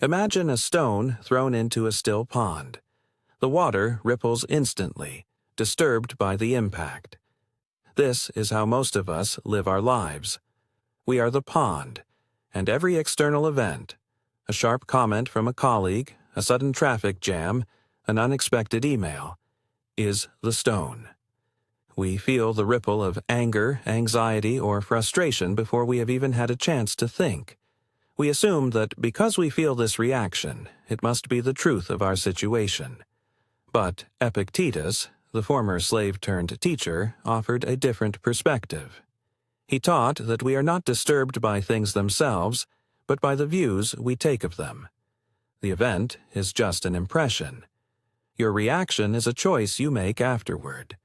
Imagine a stone thrown into a still pond. The water ripples instantly, disturbed by the impact. This is how most of us live our lives. We are the pond, and every external event, a sharp comment from a colleague, a sudden traffic jam, an unexpected email, is the stone. We feel the ripple of anger, anxiety, or frustration before we have even had a chance to think. We assume that because we feel this reaction, it must be the truth of our situation. But Epictetus, the former slave-turned-teacher, offered a different perspective. He taught that we are not disturbed by things themselves, but by the views we take of them. The event is just an impression. Your reaction is a choice you make afterward.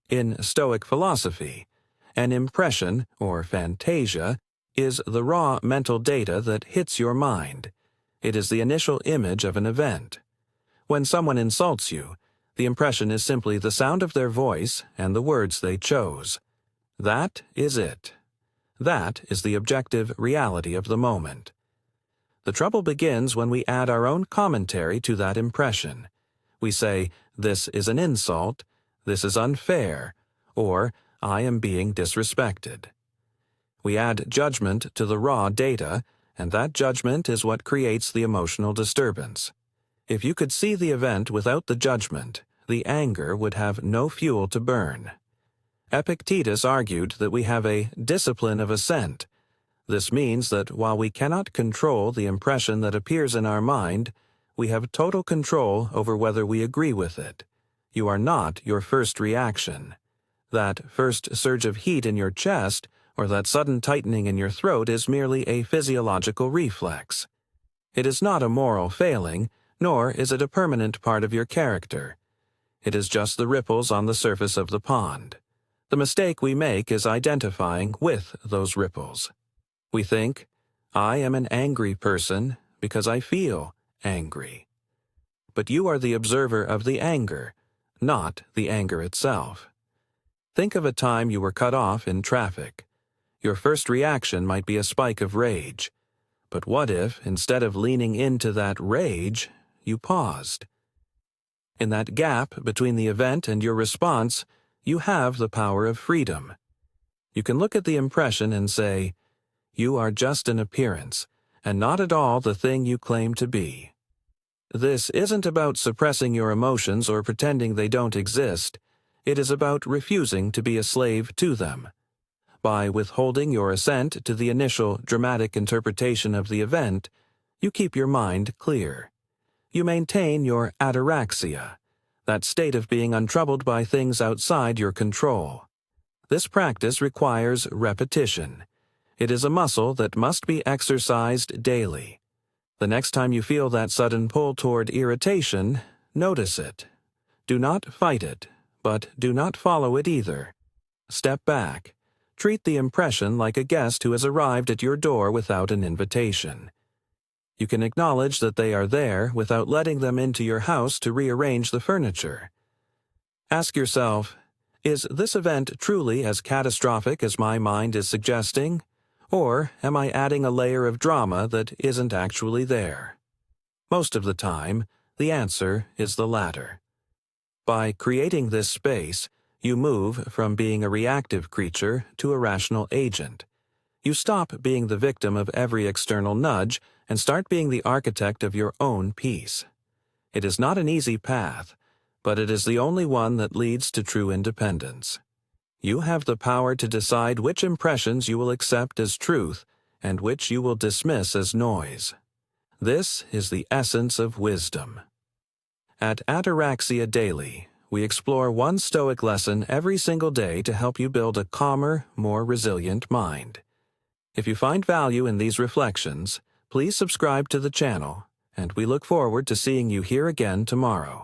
In Stoic philosophy, an impression, or fantasia, is the raw mental data that hits your mind. It is the initial image of an event. When someone insults you, the impression is simply the sound of their voice and the words they chose. That is it. That is the objective reality of the moment. The trouble begins when we add our own commentary to that impression. We say, "This is an insult," "This is unfair," or "I am being disrespected." We add judgment to the raw data, and that judgment is what creates the emotional disturbance. If you could see the event without the judgment, the anger would have no fuel to burn. Epictetus argued that we have a discipline of assent. This means that while we cannot control the impression that appears in our mind, we have total control over whether we agree with it. You are not your first reaction. That first surge of heat in your chest or that sudden tightening in your throat is merely a physiological reflex. It is not a moral failing, nor is it a permanent part of your character. It is just the ripples on the surface of the pond. The mistake we make is identifying with those ripples. We think, "I am an angry person because I feel angry." But you are the observer of the anger, not the anger itself. Think of a time you were cut off in traffic. Your first reaction might be a spike of rage. But what if, instead of leaning into that rage, you paused? In that gap between the event and your response, you have the power of freedom. You can look at the impression and say, "You are just an appearance, and not at all the thing you claim to be." This isn't about suppressing your emotions or pretending they don't exist. It is about refusing to be a slave to them. By withholding your assent to the initial dramatic interpretation of the event, you keep your mind clear. You maintain your Ataraxia, that state of being untroubled by things outside your control. This practice requires repetition. It is a muscle that must be exercised daily. The next time you feel that sudden pull toward irritation, notice it. Do not fight it, but do not follow it either. Step back. Treat the impression like a guest who has arrived at your door without an invitation. You can acknowledge that they are there without letting them into your house to rearrange the furniture. Ask yourself, is this event truly as catastrophic as my mind is suggesting? Or am I adding a layer of drama that isn't actually there? Most of the time, the answer is the latter. By creating this space, you move from being a reactive creature to a rational agent. You stop being the victim of every external nudge and start being the architect of your own peace. It is not an easy path, but it is the only one that leads to true independence. You have the power to decide which impressions you will accept as truth and which you will dismiss as noise. This is the essence of wisdom. At Ataraxia Daily, we explore one Stoic lesson every single day to help you build a calmer, more resilient mind. If you find value in these reflections, please subscribe to the channel, and we look forward to seeing you here again tomorrow.